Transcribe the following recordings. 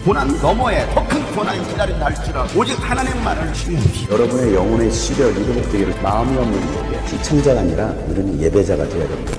고난 너머에 더 큰 고난이 기다린다 할지라도 오직 하나님만을 신뢰하십시오. 여러분의 영혼의 시력 이동되기를 마음이 없는 예배, 시청자가 아니라 우리는 예배자가 되어야 됩니다.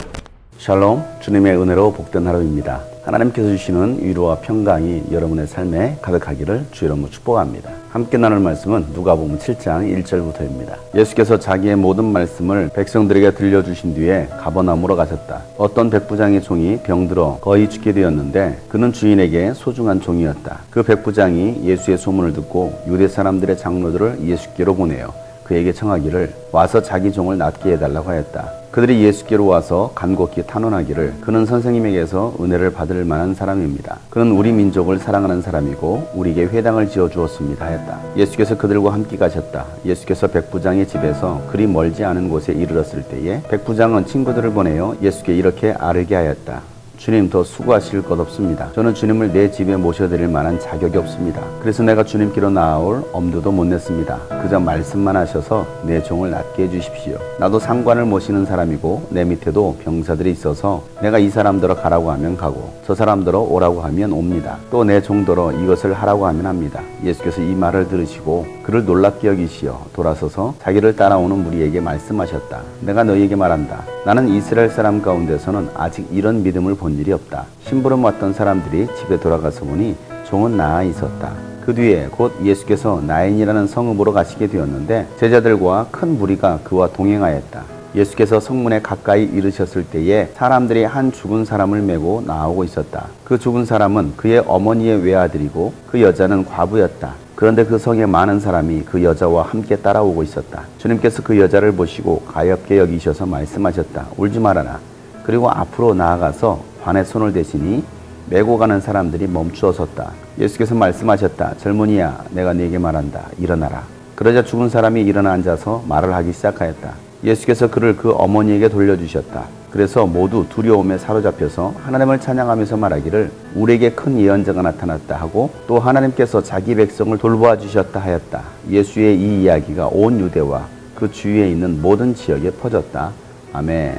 샬롬, 주님의 은혜로 복된 하루입니다. 하나님께서 주시는 위로와 평강이 여러분의 삶에 가득하기를 주 이름으로 축복합니다. 함께 나눌 말씀은 누가복음 7장 1절부터입니다. 예수께서 자기의 모든 말씀을 백성들에게 들려주신 뒤에 가버나움으로 가셨다. 어떤 백부장의 종이 병들어 거의 죽게 되었는데 그는 주인에게 소중한 종이었다. 그 백부장이 예수의 소문을 듣고 유대 사람들의 장로들을 예수께로 보내어 그에게 청하기를 와서 자기 종을 낫게 해달라고 하였다. 그들이 예수께로 와서 간곡히 탄원하기를 그는 선생님에게서 은혜를 받을 만한 사람입니다. 그는 우리 민족을 사랑하는 사람이고 우리에게 회당을 지어 주었습니다 하였다. 예수께서 그들과 함께 가셨다. 예수께서 백부장의 집에서 그리 멀지 않은 곳에 이르렀을 때에 백부장은 친구들을 보내어 예수께 이렇게 아뢰게 하였다. 주님, 더 수고하실 것 없습니다. 저는 주님을 내 집에 모셔드릴 만한 자격이 없습니다. 그래서 내가 주님께로 나아올 엄두도 못 냈습니다. 그저 말씀만 하셔서 내 종을 낫게 해주십시오. 나도 상관을 모시는 사람이고 내 밑에도 병사들이 있어서 내가 이 사람들어 가라고 하면 가고 저 사람들어 오라고 하면 옵니다. 또 내 종들어 이것을 하라고 하면 합니다. 예수께서 이 말을 들으시고 그를 놀랍게 여기시어 돌아서서 자기를 따라오는 무리에게 말씀하셨다. 내가 너희에게 말한다. 나는 이스라엘 사람 가운데서는 아직 이런 믿음을 본 일이 없다. 심부름 왔던 사람들이 집에 돌아가서 보니 종은 나아 있었다. 그 뒤에 곧 예수께서 나인이라는 성읍으로 가시게 되었는데 제자들과 큰 무리가 그와 동행하였다. 예수께서 성문에 가까이 이르셨을 때에 사람들이 한 죽은 사람을 메고 나오고 있었다. 그 죽은 사람은 그의 어머니의 외아들이고 그 여자는 과부였다. 그런데 그 성에 많은 사람이 그 여자와 함께 따라오고 있었다. 주님께서 그 여자를 보시고 가엾게 여기셔서 말씀하셨다. 울지 말아라. 그리고 앞으로 나아가서 관에 손을 대시니 메고 가는 사람들이 멈추어 섰다. 예수께서 말씀하셨다. 젊은이야, 내가 네게 말한다. 일어나라. 그러자 죽은 사람이 일어나 앉아서 말을 하기 시작하였다. 예수께서 그를 그 어머니에게 돌려주셨다. 그래서 모두 두려움에 사로잡혀서 하나님을 찬양하면서 말하기를 우리에게 큰 예언자가 나타났다 하고 또 하나님께서 자기 백성을 돌보아 주셨다 하였다. 예수의 이 이야기가 온 유대와 그 주위에 있는 모든 지역에 퍼졌다. 아멘.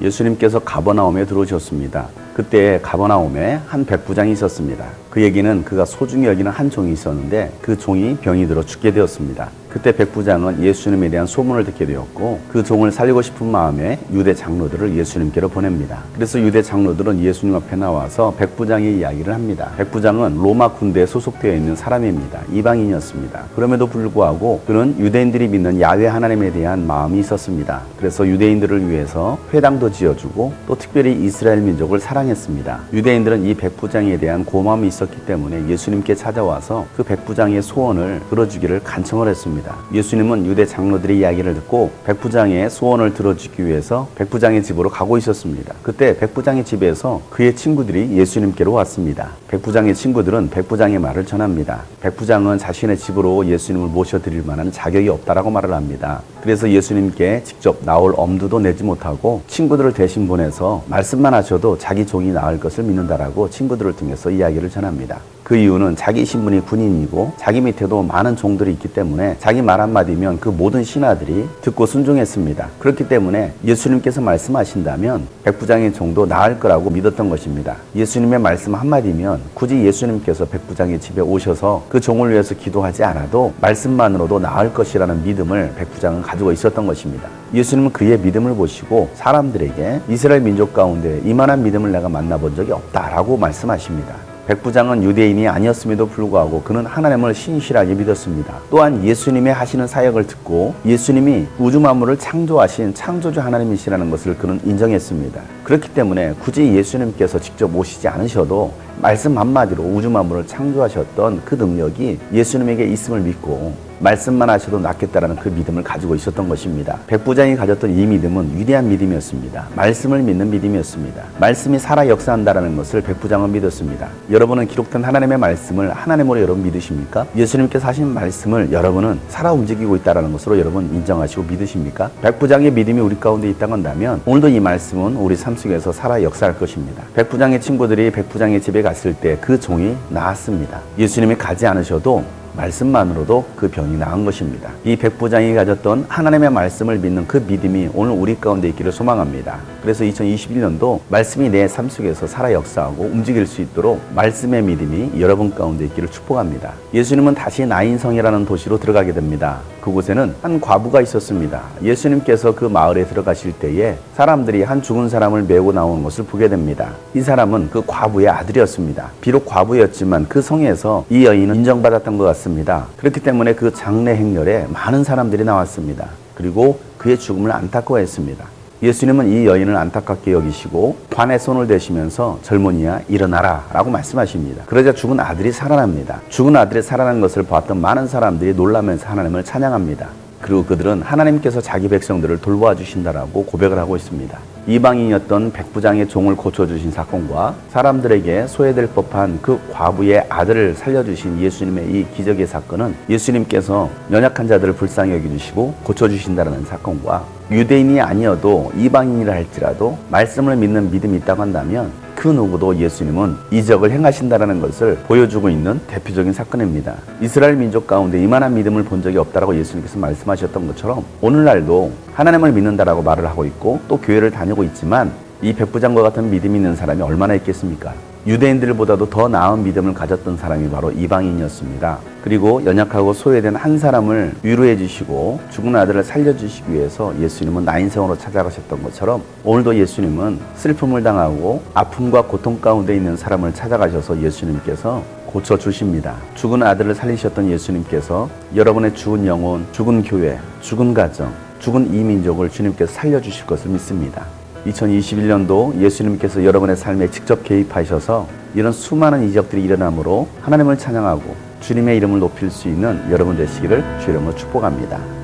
예수님께서 가버나움에 들어오셨습니다. 그때 가버나움에 한 백부장이 있었습니다. 그에게는 그가 소중히 여기는 한 종이 있었는데 그 종이 병이 들어 죽게 되었습니다. 그때 백부장은 예수님에 대한 소문을 듣게 되었고 그 종을 살리고 싶은 마음에 유대 장로들을 예수님께로 보냅니다. 그래서 유대 장로들은 예수님 앞에 나와서 백부장의 이야기를 합니다. 백부장은 로마 군대에 소속되어 있는 사람입니다. 이방인이었습니다. 그럼에도 불구하고 그는 유대인들이 믿는 야훼 하나님에 대한 마음이 있었습니다. 그래서 유대인들을 위해서 회당도 지어주고 또 특별히 이스라엘 민족을 사랑했습니다. 유대인들은 이 백부장에 대한 고마움이 있었기 때문에 예수님께 찾아와서 그 백부장의 소원을 들어주기를 간청을 했습니다. 예수님은 유대 장로들의 이야기를 듣고 백부장의 소원을 들어주기 위해서 백부장의 집으로 가고 있었습니다. 그때 백부장의 집에서 그의 친구들이 예수님께로 왔습니다. 백부장의 친구들은 백부장의 말을 전합니다. 백부장은 자신의 집으로 예수님을 모셔드릴 만한 자격이 없다라고 말을 합니다. 그래서 예수님께 직접 나올 엄두도 내지 못하고 친구들을 대신 보내서 말씀만 하셔도 자기 종이 나을 것을 믿는다라고 친구들을 통해서 이야기를 전합니다. 그 이유는 자기 신분이 군인이고 자기 밑에도 많은 종들이 있기 때문에 자기 말 한마디면 그 모든 신하들이 듣고 순종했습니다. 그렇기 때문에 예수님께서 말씀하신다면 백부장의 종도 나을 거라고 믿었던 것입니다. 예수님의 말씀 한마디면 굳이 예수님께서 백부장의 집에 오셔서 그 종을 위해서 기도하지 않아도 말씀만으로도 나을 것이라는 믿음을 백부장은 가지고 있었던 것입니다. 예수님은 그의 믿음을 보시고 사람들에게 이스라엘 민족 가운데 이만한 믿음을 내가 만나본 적이 없다라고 말씀하십니다. 백부장은 유대인이 아니었음에도 불구하고 그는 하나님을 신실하게 믿었습니다. 또한 예수님의 하시는 사역을 듣고 예수님이 우주 만물을 창조하신 창조주 하나님이시라는 것을 그는 인정했습니다. 그렇기 때문에 굳이 예수님께서 직접 오시지 않으셔도 말씀 한마디로 우주 만물을 창조하셨던 그 능력이 예수님에게 있음을 믿고 말씀만 하셔도 낫겠다라는 그 믿음을 가지고 있었던 것입니다. 백부장이 가졌던 이 믿음은 위대한 믿음이었습니다. 말씀을 믿는 믿음이었습니다. 말씀이 살아 역사한다라는 것을 백부장은 믿었습니다. 여러분은 기록된 하나님의 말씀을 하나님으로 여러분 믿으십니까? 예수님께서 하신 말씀을 여러분은 살아 움직이고 있다는 것으로 여러분 인정하시고 믿으십니까? 백부장의 믿음이 우리 가운데 있다고 한다면 오늘도 이 말씀은 우리 삶 속에서 살아 역사할 것입니다. 백부장의 친구들이 백부장의 집에 갔을 때 그 종이 나았습니다. 예수님이 가지 않으셔도 말씀만으로도 그 병이 나은 것입니다. 이 백부장이 가졌던 하나님의 말씀을 믿는 그 믿음이 오늘 우리 가운데 있기를 소망합니다. 그래서 2021년도 말씀이 내 삶 속에서 살아 역사하고 움직일 수 있도록 말씀의 믿음이 여러분 가운데 있기를 축복합니다. 예수님은 다시 나인성이라는 도시로 들어가게 됩니다. 그곳에는 한 과부가 있었습니다. 예수님께서 그 마을에 들어가실 때에 사람들이 한 죽은 사람을 메고 나오는 것을 보게 됩니다. 이 사람은 그 과부의 아들이었습니다. 비록 과부였지만 그 성에서 이 여인은 인정받았던 것 같습니다. 그렇기 때문에 그 장례 행렬에 많은 사람들이 나왔습니다. 그리고 그의 죽음을 안타까워했습니다. 예수님은 이 여인을 안타깝게 여기시고 관에 손을 대시면서 젊은이야 일어나라 라고 말씀하십니다. 그러자 죽은 아들이 살아납니다. 죽은 아들이 살아난 것을 봤던 많은 사람들이 놀라면서 하나님을 찬양합니다. 그리고 그들은 하나님께서 자기 백성들을 돌보아 주신다라고 고백을 하고 있습니다. 이방인이었던 백부장의 종을 고쳐주신 사건과 사람들에게 소외될 법한 그 과부의 아들을 살려주신 예수님의 이 기적의 사건은 예수님께서 연약한 자들을 불쌍히 여겨주시고 고쳐주신다는 사건과 유대인이 아니어도 이방인이라 할지라도 말씀을 믿는 믿음이 있다고 한다면 그 누구도 예수님은 이적을 행하신다는 것을 보여주고 있는 대표적인 사건입니다. 이스라엘 민족 가운데 이만한 믿음을 본 적이 없다라고 예수님께서 말씀하셨던 것처럼 오늘날도 하나님을 믿는다라고 말을 하고 있고 또 교회를 다니고 있지만 이 백부장과 같은 믿음이 있는 사람이 얼마나 있겠습니까? 유대인들보다도 더 나은 믿음을 가졌던 사람이 바로 이방인이었습니다. 그리고 연약하고 소외된 한 사람을 위로해 주시고 죽은 아들을 살려주시기 위해서 예수님은 나인성으로 찾아가셨던 것처럼 오늘도 예수님은 슬픔을 당하고 아픔과 고통 가운데 있는 사람을 찾아가셔서 예수님께서 고쳐주십니다. 죽은 아들을 살리셨던 예수님께서 여러분의 죽은 영혼, 죽은 교회, 죽은 가정, 죽은 이 민족을 주님께서 살려주실 것을 믿습니다. 2021년도 예수님께서 여러분의 삶에 직접 개입하셔서 이런 수많은 이적들이 일어나므로 하나님을 찬양하고 주님의 이름을 높일 수 있는 여러분 되시기를 주의 이름으로 축복합니다.